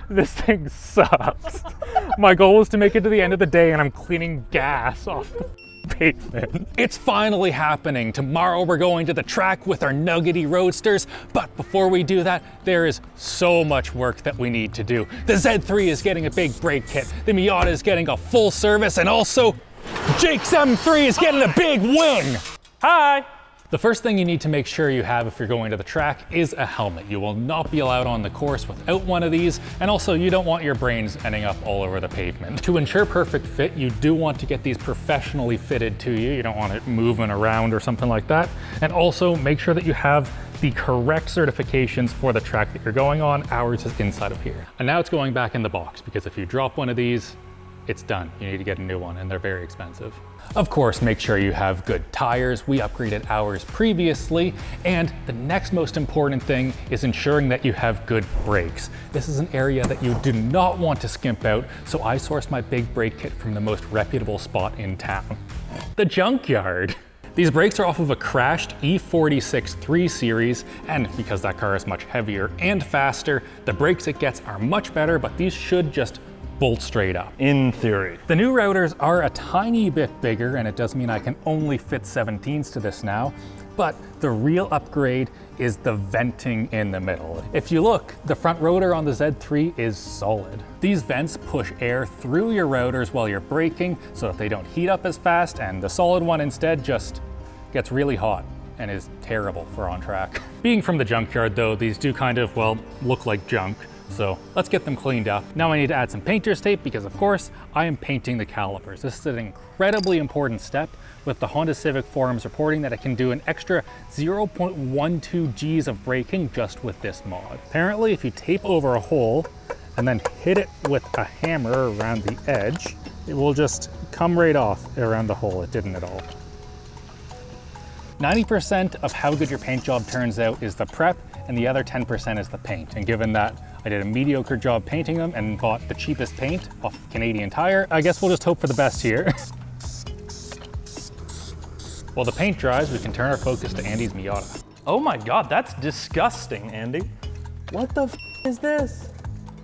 This thing sucks. My goal was to make it to the end of the day and I'm cleaning gas off the pavement. It's finally happening. Tomorrow we're going to the track with our nuggety roadsters, but before we do that, there is so much work that we need to do. The Z3 is getting a big brake kit, the Miata is getting a full service, and also Jake's M3 is getting a big wing. Hi! The first thing you need to make sure you have if you're going to the track is a helmet. You will not be allowed on the course without one of these, and also you don't want your brains ending up all over the pavement. To ensure perfect fit, you do want to get these professionally fitted to you. You don't want it moving around or something like that. And also make sure that you have the correct certifications for the track that you're going on. Ours is inside of here. And now it's going back in the box, because if you drop one of these, it's done. You need to get a new one, and they're very expensive. Of course, make sure you have good tires. We upgraded ours previously, and the next most important thing is ensuring that you have good brakes. This is an area that you do not want to skimp out, so I sourced my big brake kit from the most reputable spot in town, the junkyard. These brakes are off of a crashed E46 3 Series, and because that car is much heavier and faster, the brakes it gets are much better, but these should just bolt straight up. In theory. The new routers are a tiny bit bigger, and it does mean I can only fit 17s to this now, but the real upgrade is the venting in the middle. If you look, the front rotor on the Z3 is solid. These vents push air through your routers while you're braking so that they don't heat up as fast, and the solid one instead just gets really hot and is terrible for on track. Being from the junkyard though, these do kind of, well, look like junk. So let's get them cleaned up. Now I need to add some painter's tape because of course I am painting the calipers. This is an incredibly important step, with the Honda Civic forums reporting that it can do an extra 0.12 Gs of braking just with this mod. Apparently if you tape over a hole and then hit it with a hammer around the edge, it will just come right off around the hole. It didn't at all. 90% of how good your paint job turns out is the prep, and the other 10% is the paint. And given that I did a mediocre job painting them and bought the cheapest paint off Canadian Tire, I guess we'll just hope for the best here. While the paint dries, we can turn our focus to Andy's Miata. Oh my God, that's disgusting, Andy. What the f is this?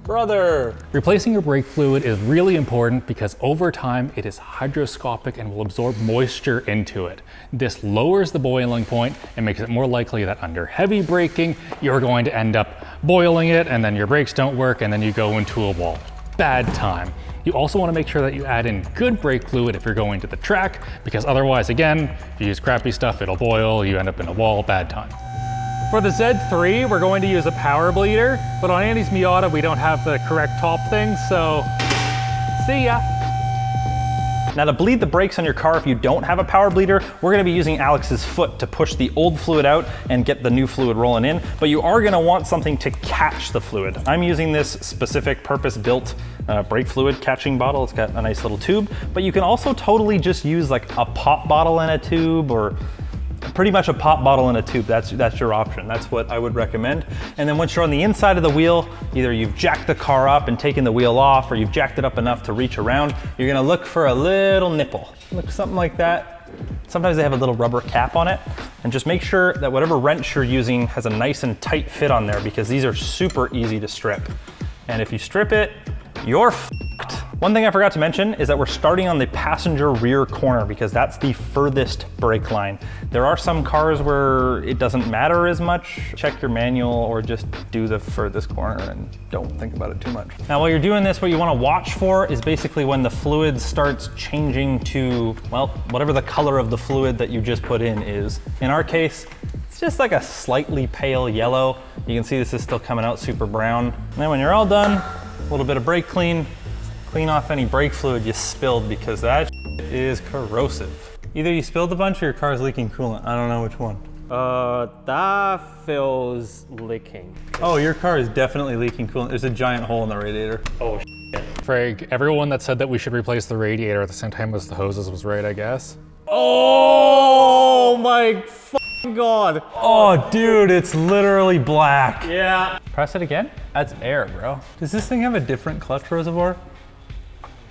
Brother. Replacing your brake fluid is really important because over time it is hygroscopic and will absorb moisture into it. This lowers the boiling point and makes it more likely that under heavy braking, you're going to end up boiling it, and then your brakes don't work and then you go into a wall. Bad time. You also want to make sure that you add in good brake fluid if you're going to the track, because otherwise, again, if you use crappy stuff, it'll boil, you end up in a wall, bad time. For the Z3, we're going to use a power bleeder, but on Andy's Miata, we don't have the correct top thing, so see ya. Now to bleed the brakes on your car if you don't have a power bleeder, we're gonna be using Alex's foot to push the old fluid out and get the new fluid rolling in, but you are gonna want something to catch the fluid. I'm using this specific purpose-built brake fluid catching bottle. It's got a nice little tube, but you can also totally just use like a pop bottle and a tube, or pretty much a pop bottle in a tube. That's your option. That's what I would recommend. And then once you're on the inside of the wheel, either you've jacked the car up and taken the wheel off, or you've jacked it up enough to reach around, you're gonna look for a little nipple. Look something like that. Sometimes they have a little rubber cap on it. And just make sure that whatever wrench you're using has a nice and tight fit on there, because these are super easy to strip. And if you strip it, you're f***ed. One thing I forgot to mention is that we're starting on the passenger rear corner because that's the furthest brake line. There are some cars where it doesn't matter as much. Check your manual or just do the furthest corner and don't think about it too much. Now while you're doing this, what you want to watch for is basically when the fluid starts changing to, well, whatever the color of the fluid that you just put in is. In our case, it's just like a slightly pale yellow. You can see this is still coming out super brown. And then when you're all done, a little bit of brake clean. Clean off any brake fluid you spilled, because that is corrosive. Either you spilled a bunch or your car's leaking coolant. I don't know which one. That feels leaking. Oh, your car is definitely leaking coolant. There's a giant hole in the radiator. Oh, Frag, everyone that said that we should replace the radiator at the same time as the hoses was right, I guess. Oh my God. Oh, dude, it's literally black. Yeah. Press it again. That's air, bro. Does this thing have a different clutch reservoir?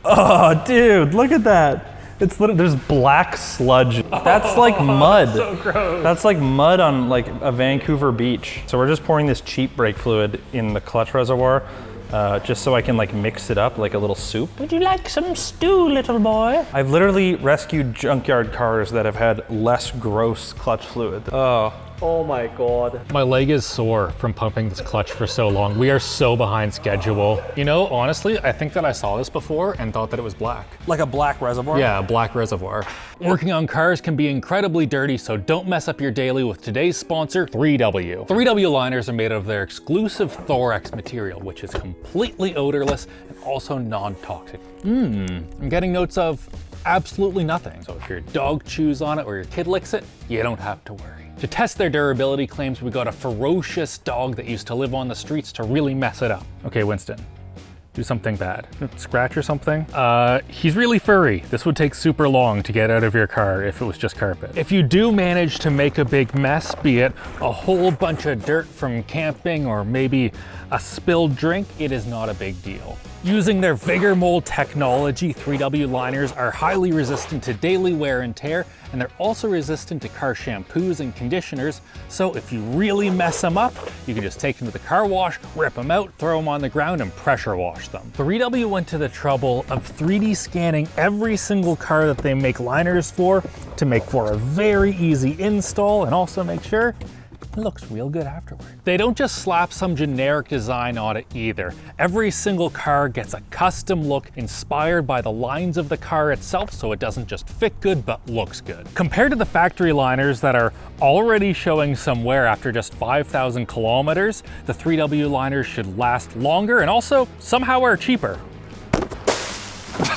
Oh, dude, look at that. It's literally, there's black sludge. That's like mud. That's so gross. That's like mud on like a Vancouver beach. So we're just pouring this cheap brake fluid in the clutch reservoir, just so I can like mix it up like a little soup. Would you like some stew, little boy? I've literally rescued junkyard cars that have had less gross clutch fluid. Oh my God. My leg is sore from pumping this clutch for so long. We are so behind schedule. You know, honestly, I think that I saw this before and thought that it was black. Like a black reservoir? Yeah, a black reservoir. Working on cars can be incredibly dirty, so don't mess up your daily with today's sponsor, 3W. 3W liners are made of their exclusive Thorax material, which is completely odorless and also non-toxic. I'm getting notes of absolutely nothing. So if your dog chews on it or your kid licks it, you don't have to worry. To test their durability claims, we got a ferocious dog that used to live on the streets to really mess it up. Okay, Winston, do something bad. Scratch or something? He's really furry. This would take super long to get out of your car if it was just carpet. If you do manage to make a big mess, be it a whole bunch of dirt from camping or maybe a spilled drink, it is not a big deal. Using their Vigor Mold technology, 3W liners are highly resistant to daily wear and tear, and they're also resistant to car shampoos and conditioners, so if you really mess them up, you can just take them to the car wash, rip them out, throw them on the ground, and pressure wash them. 3W went to the trouble of 3D scanning every single car that they make liners for to make for a very easy install and also make sure it looks real good afterward. They don't just slap some generic design on it either. Every single car gets a custom look inspired by the lines of the car itself, so it doesn't just fit good but looks good. Compared to the factory liners that are already showing some wear after just 5,000 kilometers, the 3W liners should last longer and also somehow are cheaper.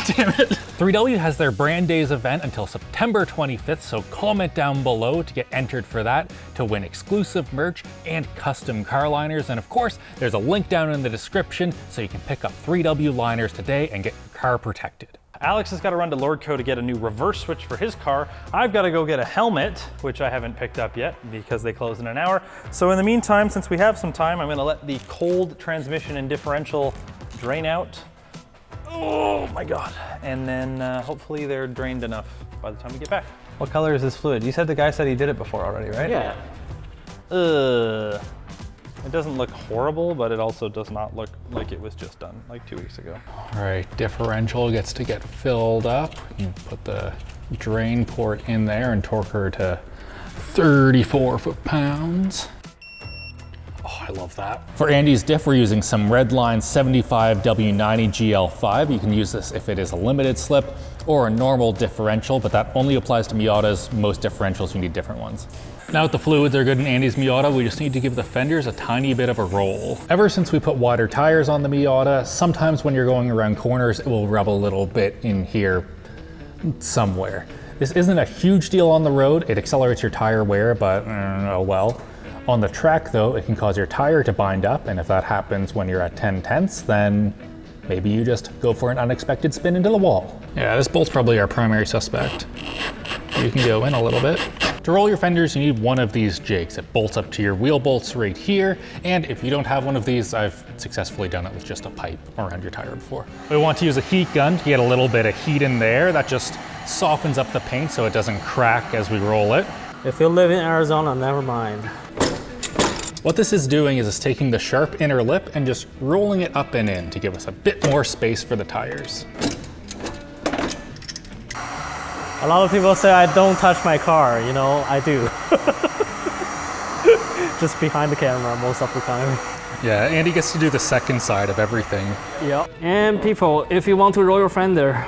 Damn it. 3W has their Brand Days event until September 25th, so comment down below to get entered for that to win exclusive merch and custom car liners. And of course, there's a link down in the description so you can pick up 3W liners today and get your car protected. Alex has got to run to Lordco to get a new reverse switch for his car. I've got to go get a helmet, which I haven't picked up yet because they close in an hour. So in the meantime, since we have some time, I'm going to let the cold transmission and differential drain out. Oh my God. And then hopefully they're drained enough by the time we get back. What color is this fluid? You said the guy said he did it before already, right? Yeah. It doesn't look horrible, but it also does not look like it was just done like 2 weeks ago. All right, differential gets to get filled up. You put the drain port in there and torque her to 34 foot-pounds. Oh, I love that. For Andy's diff, we're using some Redline 75W90 GL5. You can use this if it is a limited slip or a normal differential, but that only applies to Miatas. Most differentials, you need different ones. Now that the fluids are good in Andy's Miata, we just need to give the fenders a tiny bit of a roll. Ever since we put wider tires on the Miata, sometimes when you're going around corners, it will rub a little bit in here somewhere. This isn't a huge deal on the road. It accelerates your tire wear, but oh well. On the track though, it can cause your tire to bind up, and if that happens when you're at 10/10, then maybe you just go for an unexpected spin into the wall. Yeah, this bolt's probably our primary suspect. You can go in a little bit. To roll your fenders, you need one of these jigs. It bolts up to your wheel bolts right here, and if you don't have one of these, I've successfully done it with just a pipe around your tire before. We want to use a heat gun to get a little bit of heat in there. That just softens up the paint so it doesn't crack as we roll it. If you live in Arizona, never mind. What this is doing is it's taking the sharp inner lip and just rolling it up and in to give us a bit more space for the tires. A lot of people say I don't touch my car, you know, I do. Just behind the camera most of the time. Yeah, Andy gets to do the second side of everything. Yeah. And people, if you want to roll your fender,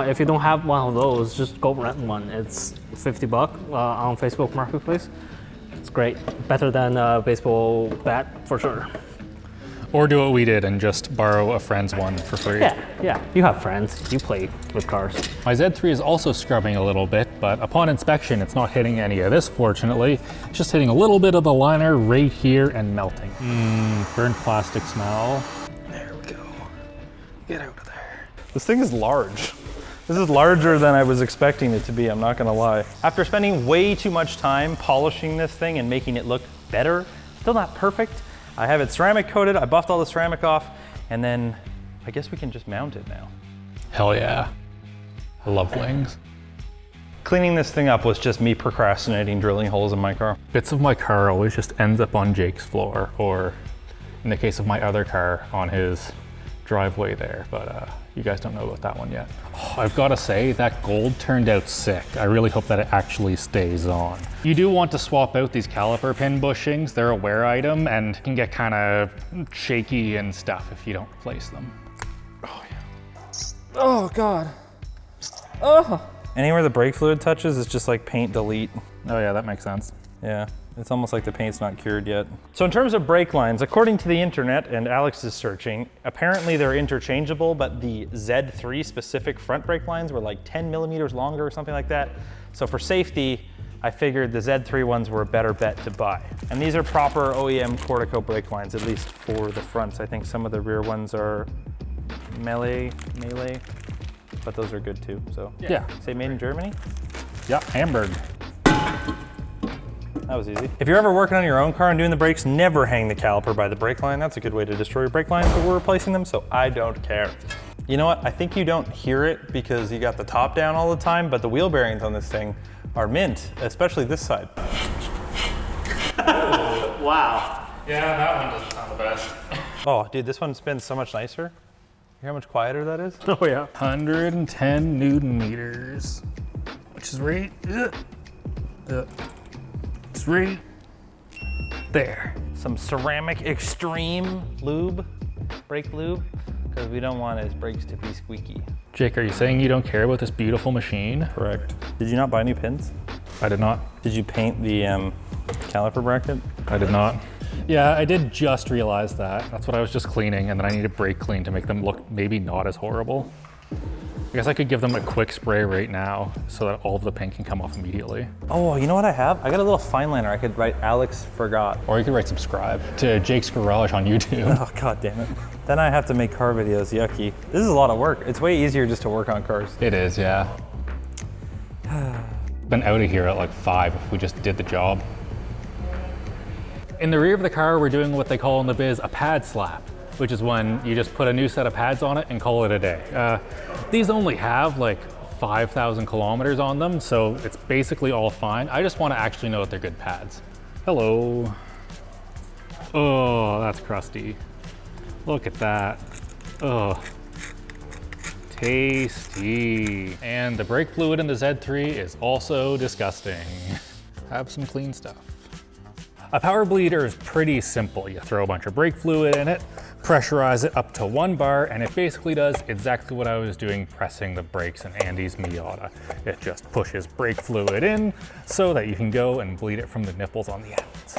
if you don't have one of those, just go rent one. It's $50 on Facebook Marketplace. It's great. Better than a baseball bat for sure. Or do what we did and just borrow a friend's one for free. Yeah, you have friends, you play with cars. My Z3 is also scrubbing a little bit, but upon inspection, it's not hitting any of this, fortunately. It's just hitting a little bit of the liner right here and melting. Burnt plastic smell. There we go. Get out of there. This thing is large. This is larger than I was expecting it to be, I'm not gonna lie. After spending way too much time polishing this thing and making it look better, still not perfect, I have it ceramic coated, I buffed all the ceramic off, and then I guess we can just mount it now. Hell yeah. I love wings. Cleaning this thing up was just me procrastinating drilling holes in my car. Bits of my car always just ends up on Jake's floor, or in the case of my other car, on his driveway there, but you guys don't know about that one yet. Oh, I've got to say, that gold turned out sick. I really hope that it actually stays on. You do want to swap out these caliper pin bushings. They're a wear item and can get kind of shaky and stuff if you don't replace them. Oh, yeah. Oh, God. Oh. Anywhere the brake fluid touches is just like paint delete. Oh yeah, that makes sense. Yeah, it's almost like the paint's not cured yet. So in terms of brake lines, according to the internet and Alex is searching, apparently they're interchangeable, but the Z3 specific front brake lines were like 10 millimeters longer or something like that. So for safety, I figured the Z3 ones were a better bet to buy. And these are proper OEM Cortico brake lines, at least for the fronts. I think some of the rear ones are melee, but those are good too. So Yeah. say made in Germany? Yeah, Hamburg. That was easy. If you're ever working on your own car and doing the brakes, never hang the caliper by the brake line. That's a good way to destroy your brake lines, but we're replacing them, so I don't care. You know what? I think you don't hear it because you got the top down all the time, but the wheel bearings on this thing are mint, especially this side. Wow. Yeah, that one doesn't sound the best. Oh, dude, this one spins so much nicer. You hear how much quieter that is? Oh, yeah. 110 Newton meters, which is right, it's right there. Some ceramic extreme lube, brake lube, because we don't want his brakes to be squeaky. Jake, are you saying you don't care about this beautiful machine? Correct. Did you not buy new pins? I did not. Did you paint the caliper bracket? I did not. Yeah, I did just realize that. That's what I was just cleaning, and then I need a brake clean to make them look maybe not as horrible. I guess I could give them a quick spray right now so that all of the paint can come off immediately. Oh, you know what I have? I got a little fine liner. I could write Alex forgot. Or you could write subscribe to Jake's Garage on YouTube. Oh, god damn it. Then I have to make car videos, yucky. This is a lot of work. It's way easier just to work on cars. It is, yeah. Been out of here at like 5 if we just did the job. In the rear of the car, we're doing what they call in the biz a pad slap, which is when you just put a new set of pads on it and call it a day. These only have like 5,000 kilometers on them, so it's basically all fine. I just want to actually know that they're good pads. Hello. Oh, that's crusty. Look at that. Oh, tasty. And the brake fluid in the Z3 is also disgusting. Have some clean stuff. A power bleeder is pretty simple. You throw a bunch of brake fluid in it, pressurize it up to 1 bar, and it basically does exactly what I was doing pressing the brakes in Andy's Miata. It just pushes brake fluid in so that you can go and bleed it from the nipples on the ends.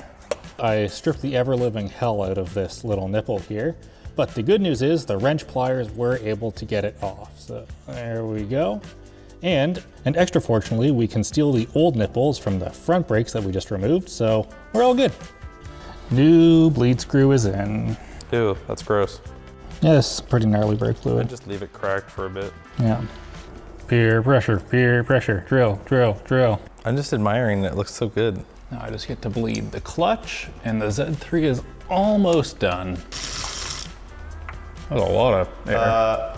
I stripped the ever-living hell out of this little nipple here, but the good news is the wrench pliers were able to get it off. So there we go. And extra fortunately, we can steal the old nipples from the front brakes that we just removed, so we're all good. New bleed screw is in. Ew, that's gross. Yeah, this is pretty gnarly brake fluid. Just leave it cracked for a bit. Yeah. Peer pressure, drill, drill, drill. I'm just admiring it. It looks so good. Now I just get to bleed the clutch, and the Z3 is almost done. That's a lot of air.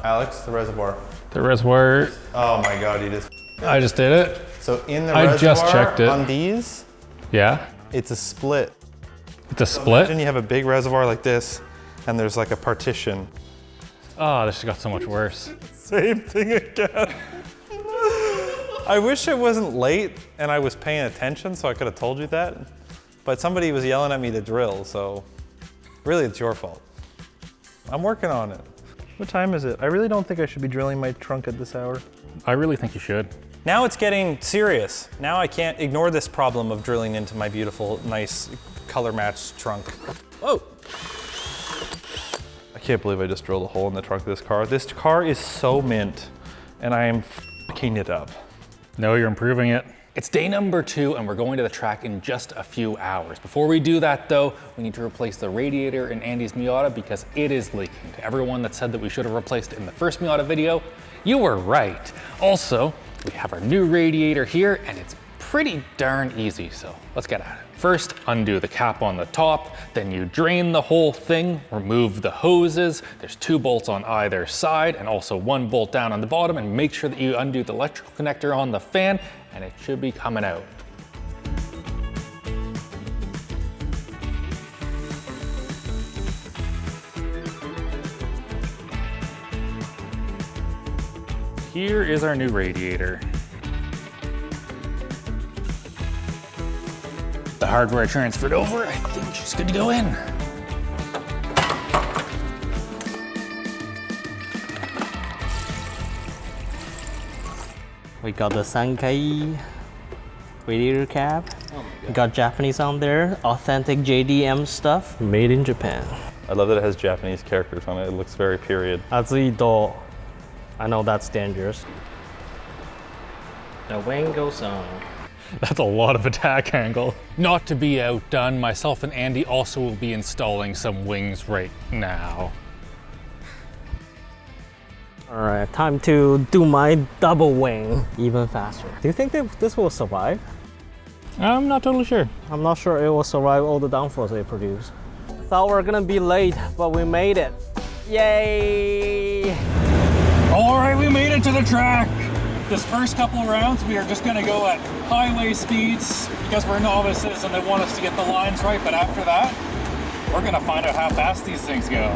Alex, the reservoir. The reservoir, Oh my god, you just... I just did it. So in the I reservoir just checked it. on these, Yeah, it's a split. it's a split. Imagine you have a big reservoir like this, and there's like a partition. Oh, this just got so much worse. Same thing again. I wish it wasn't late and I was paying attention so I could have told you that. But somebody was yelling at me to drill, so really it's your fault. I'm working on it. What time is it? I really don't think I should be drilling my trunk at this hour. I really think you should. Now it's getting serious. Now I can't ignore this problem of drilling into my beautiful, nice, color-matched trunk. Oh! I can't believe I just drilled a hole in the trunk of this car. This car is so mint, and I am f***ing it up. No, you're improving it. It's day number 2 and we're going to the track in just a few hours. Before we do that though, we need to replace the radiator in Andy's Miata because it is leaking. To everyone that said that we should have replaced it in the first Miata video, you were right. Also, we have our new radiator here and it's pretty darn easy, so let's get at it. First, undo the cap on the top, then you drain the whole thing, remove the hoses. There's 2 bolts on either side and also 1 bolt down on the bottom, and make sure that you undo the electrical connector on the fan and it should be coming out. here is our new radiator. The hardware transferred over. I think she's good to go in. We got the Sankei radiator cap. We got Japanese on there, authentic JDM stuff, made in Japan. I love that it has Japanese characters on it. It looks very period. Azuido. I know that's dangerous. The wing goes on. That's a lot of attack angle. Not to be outdone, myself and Andy also will be installing some wings right now. All right, time to do my double wing even faster. Do you think that this will survive? I'm not totally sure. I'm not sure it will survive all the downforce they produce. Thought we were gonna be late, but we made it. Yay! All right, we made it to the track. This first couple of rounds, we are just gonna go at highway speeds because we're novices and they want us to get the lines right, but after that, we're gonna find out how fast these things go.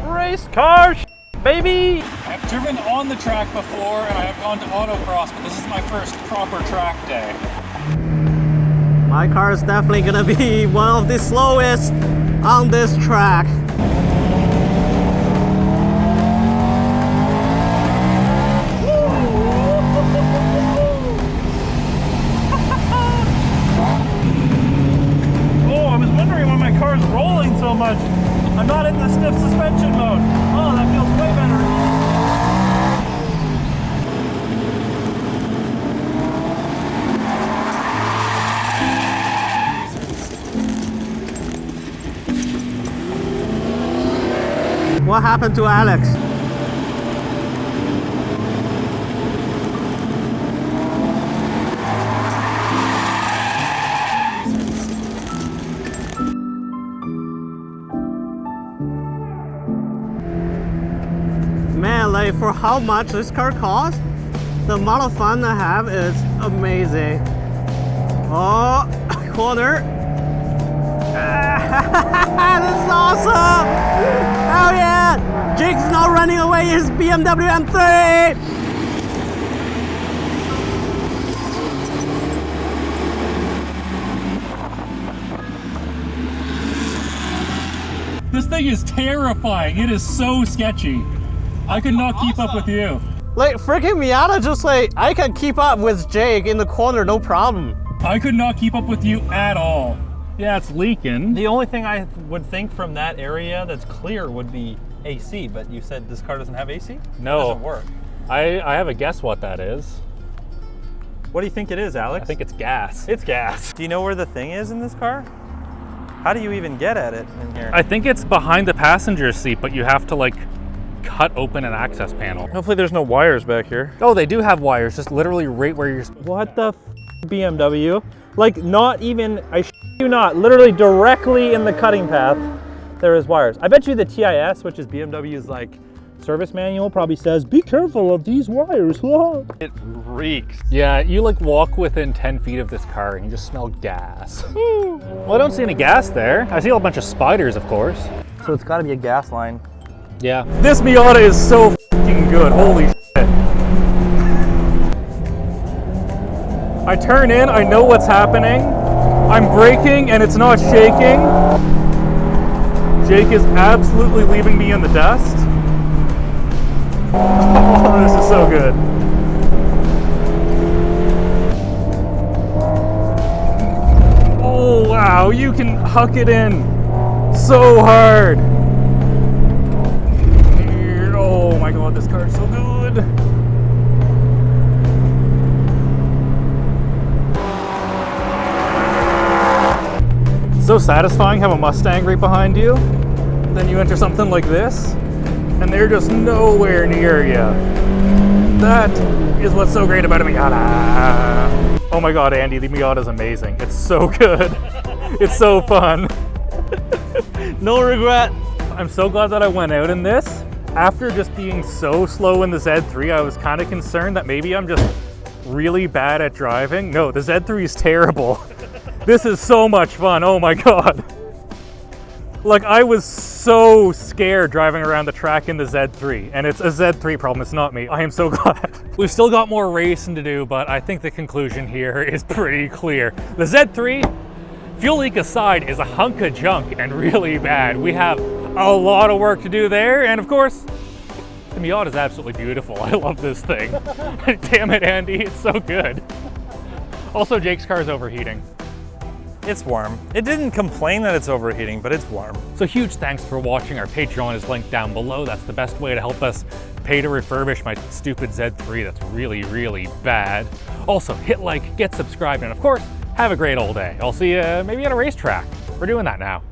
Race car, baby! I've driven on the track before and I have gone to autocross, but this is my first proper track day. My car is definitely gonna be one of the slowest on this track. Rolling so much. I'm not in the stiff suspension mode. Oh, that feels way better. What happened to Alex? Man, like for how much this car costs, the amount of fun I have is amazing. Oh, corner. This is awesome! Hell yeah! Jake's not running away, his BMW M3! This thing is terrifying. It is so sketchy. I could not keep up with you. Like freaking Miata, just like I can keep up with Jake in the corner, no problem. I could not keep up with you at all. Yeah, it's leaking. The only thing I would think from that area that's clear would be AC, but you said this car doesn't have AC? No. It doesn't work. I have a guess what that is. What do you think it is, Alex? I think it's gas. It's gas. Do you know where the thing is in this car? How do you even get at it in here? I think it's behind the passenger seat, but you have to like cut open an access panel. Hopefully there's no wires back here. Oh, they do have wires, just literally right where you're... What the BMW? Like not even, I you not, literally directly in the cutting path, there is wires. I bet you the TIS, which is BMW's like service manual, probably says, be careful of these wires. It reeks. Yeah, you like walk within 10 feet of this car and you just smell gas. Well, I don't see any gas there. I see a bunch of spiders, of course. So it's gotta be a gas line. Yeah. This Miata is so f***ing good, holy shit. I turn in, I know what's happening. I'm braking and it's not shaking. Jake is absolutely leaving me in the dust. Oh, this is so good. Oh, wow, you can huck it in so hard. Oh my god, this car is so good. So satisfying, have a Mustang right behind you. Then you enter something like this, and they're just nowhere near you. That is what's so great about a Miata. Oh my god, Andy, the Miata is amazing. It's so good. It's so fun. No regret. I'm so glad that I went out in this. After just being so slow in the Z3, I was kind of concerned that maybe I'm just really bad at driving. No, the Z3 is terrible. This is so much fun, oh my god. Like, I was so scared driving around the track in the Z3, and it's a Z3 problem, it's not me. I am so glad. We've still got more racing to do, but I think the conclusion here is pretty clear. The Z3, fuel leak aside, is a hunk of junk and really bad. We have a lot of work to do there, and of course, the Miata is absolutely beautiful. I love this thing. Damn it, Andy, it's so good. Also, Jake's car is overheating. It's warm. It didn't complain that it's overheating, but it's warm. So huge thanks for watching. Our Patreon is linked down below. That's the best way to help us pay to refurbish my stupid Z3 that's really, really bad. Also, hit like, get subscribed, and of course, have a great old day. I'll see you maybe at a racetrack. We're doing that now.